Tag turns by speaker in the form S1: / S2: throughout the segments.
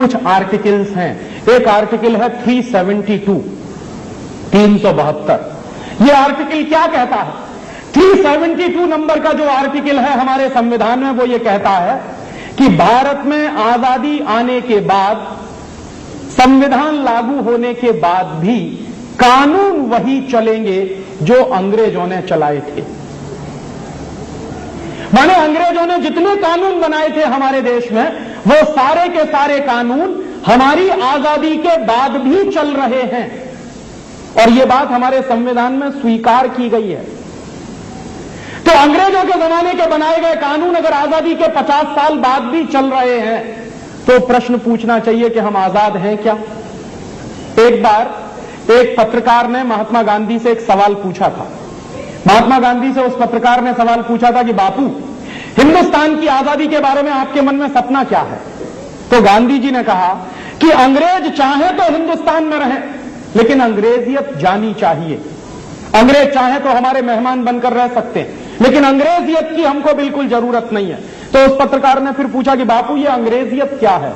S1: कुछ आर्टिकल्स हैं। एक आर्टिकल है 372, 372। ये आर्टिकल क्या कहता है? 372 नंबर का जो आर्टिकल है हमारे संविधान में, वो ये कहता है कि भारत में आजादी आने के बाद, संविधान लागू होने के बाद भी कानून वही चलेंगे जो अंग्रेजों ने चलाए थे। माने अंग्रेजों ने जितने कानून बनाए थे हमारे देश में, वो सारे के सारे कानून हमारी आजादी के बाद भी चल रहे हैं। और ये बात हमारे संविधान में स्वीकार की गई है। तो अंग्रेजों के जमाने के बनाए गए कानून अगर आजादी के 50 साल बाद भी चल रहे हैं, तो प्रश्न पूछना चाहिए कि हम आजाद हैं क्या? एक बार एक पत्रकार ने महात्मा गांधी से एक सवाल पूछा था। महात्मा गांधी से उस पत्रकार ने सवाल पूछा था कि बापू, हिंदुस्तान की आजादी के बारे में आपके मन में सपना क्या है? तो गांधी जी ने कहा कि अंग्रेज चाहे तो हिंदुस्तान में रहें, लेकिन अंग्रेजियत जानी चाहिए। अंग्रेज चाहे तो हमारे मेहमान बनकर रह सकते हैं, लेकिन अंग्रेजियत की हमको बिल्कुल जरूरत नहीं है। तो उस पत्रकार ने फिर पूछा कि बापू, ये अंग्रेजियत क्या है?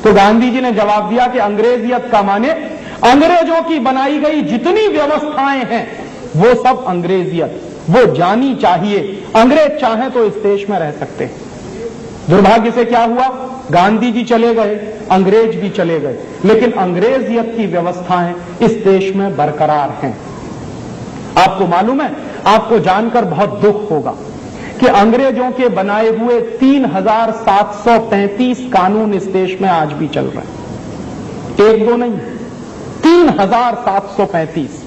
S1: तो गांधी जी ने जवाब दिया कि अंग्रेजियत का माने अंग्रेजों की बनाई गई जितनी व्यवस्थाएं हैं वो सब अंग्रेजियत, वो जानी चाहिए। अंग्रेज चाहे तो इस देश में रह सकते हैं। दुर्भाग्य से क्या हुआ? गांधी जी चले गए, अंग्रेज भी चले गए, लेकिन अंग्रेजियत की व्यवस्थाएं इस देश में बरकरार हैं। आपको मालूम है, आपको जानकर बहुत दुख होगा कि अंग्रेजों के बनाए हुए 3735 कानून इस देश में आज भी चल रहे हैं। एक दो नहीं, 3735।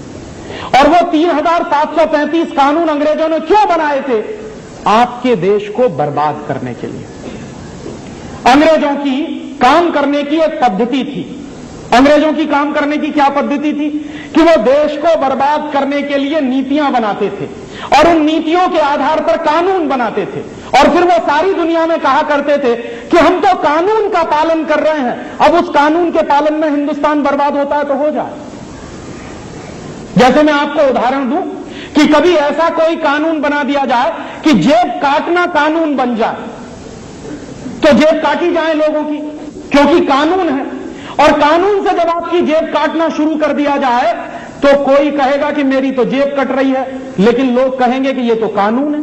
S1: और वो 3735 कानून अंग्रेजों ने क्यों बनाए थे? आपके देश को बर्बाद करने के लिए। अंग्रेजों की काम करने की एक पद्धति थी। अंग्रेजों की काम करने की क्या पद्धति थी? कि वो देश को बर्बाद करने के लिए नीतियां बनाते थे और उन नीतियों के आधार पर कानून बनाते थे, और फिर वो सारी दुनिया में कहा करते थे कि हम तो कानून का पालन कर रहे हैं, अब उस कानून के पालन में हिंदुस्तान बर्बाद होता है तो हो जाए। जैसे मैं आपको उदाहरण दूं कि कभी ऐसा कोई कानून बना दिया जाए कि जेब काटना कानून बन जाए, तो जेब काटी जाए लोगों की, क्योंकि कानून है। और कानून से जब आपकी जेब काटना शुरू कर दिया जाए, तो कोई कहेगा कि मेरी तो जेब कट रही है, लेकिन लोग कहेंगे कि ये तो कानून है।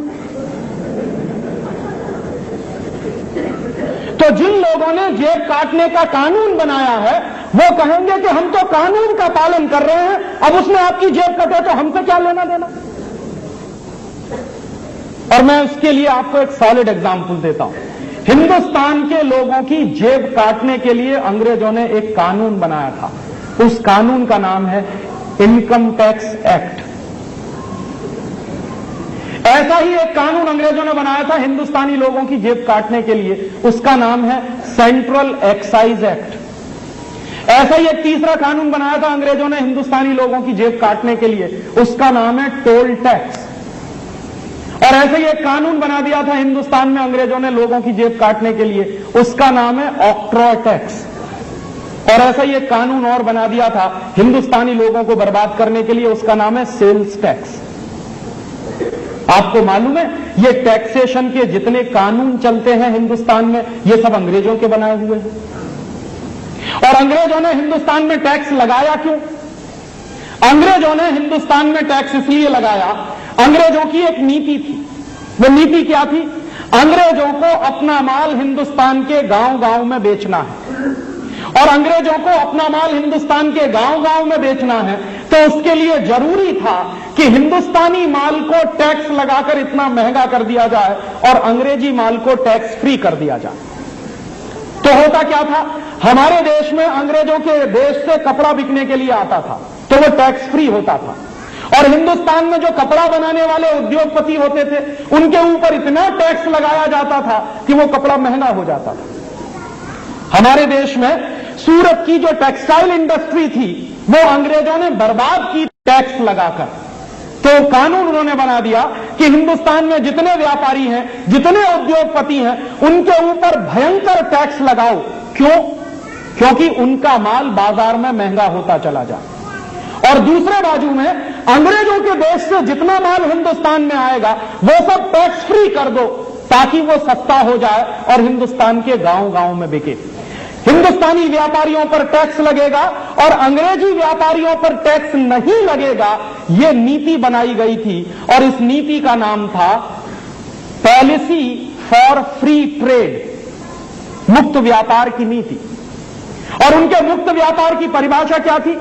S1: तो जिन लोगों ने जेब काटने का कानून बनाया है, वो कहेंगे कि हम तो कानून का पालन कर रहे हैं, अब उसने आपकी जेब कटे तो हमसे क्या लेना देना। और मैं उसके लिए आपको एक सॉलिड एग्जांपल देता हूं। हिंदुस्तान के लोगों की जेब काटने के लिए अंग्रेजों ने एक कानून बनाया था। उस कानून का नाम है इनकम टैक्स एक्ट। ऐसा ही एक कानून अंग्रेजों ने बनाया था हिंदुस्तानी लोगों की जेब काटने के लिए, उसका नाम है सेंट्रल एक्साइज एक्ट। ऐसा ही एक तीसरा कानून बनाया था अंग्रेजों ने हिंदुस्तानी लोगों की जेब काटने के लिए, उसका नाम है टोल टैक्स। और ऐसे ही एक कानून बना दिया था हिंदुस्तान में अंग्रेजों ने लोगों की जेब काटने के लिए, उसका नाम है ऑक्ट्रॉय टैक्स। और ऐसा ही एक कानून और बना दिया था हिंदुस्तानी लोगों को बर्बाद करने के लिए, उसका नाम है सेल्स टैक्स। आपको मालूम है, ये टैक्सेशन के जितने कानून चलते हैं हिंदुस्तान में, ये सब अंग्रेजों के बनाए हुए हैं। और अंग्रेजों ने हिंदुस्तान में टैक्स लगाया क्यों? अंग्रेजों ने हिंदुस्तान में टैक्स इसलिए लगाया, अंग्रेजों की एक नीति थी। वो नीति क्या थी? अंग्रेजों को अपना माल हिंदुस्तान के गांव-गांव में बेचना है, और अंग्रेजों को अपना माल हिंदुस्तान के गांव-गांव में बेचना है, तो उसके लिए जरूरी था कि हिंदुस्तानी माल को टैक्स लगाकर इतना महंगा कर दिया जाए और अंग्रेजी माल को टैक्स फ्री कर दिया जाए। तो होता क्या था? हमारे देश में अंग्रेजों के देश से कपड़ा बिकने के लिए आता था, तो वो टैक्स फ्री होता था। और हिंदुस्तान में जो कपड़ा बनाने वाले उद्योगपति होते थे, उनके ऊपर इतना टैक्स लगाया जाता था कि वो कपड़ा महंगा हो जाता था। हमारे देश में सूरत की जो टेक्सटाइल इंडस्ट्री थी, वो अंग्रेजों ने बर्बाद की टैक्स लगाकर। तो कानून उन्होंने बना दिया कि हिंदुस्तान में जितने व्यापारी हैं, जितने उद्योगपति हैं, उनके ऊपर भयंकर टैक्स लगाओ। क्यों? क्योंकि उनका माल बाजार में महंगा होता चला जाए। और दूसरे बाजू में अंग्रेजों के देश से जितना माल हिंदुस्तान में आएगा, वो सब टैक्स फ्री कर दो, ताकि वो सस्ता हो जाए और हिंदुस्तान के गांव-गांव में बिके। हिंदुस्तानी व्यापारियों पर टैक्स लगेगा और अंग्रेजी व्यापारियों पर टैक्स नहीं लगेगा, यह नीति बनाई गई थी और इस नीति का नाम था पॉलिसी फॉर फ्री ट्रेड, मुक्त व्यापार की नीति। और उनके मुक्त व्यापार की परिभाषा क्या थी?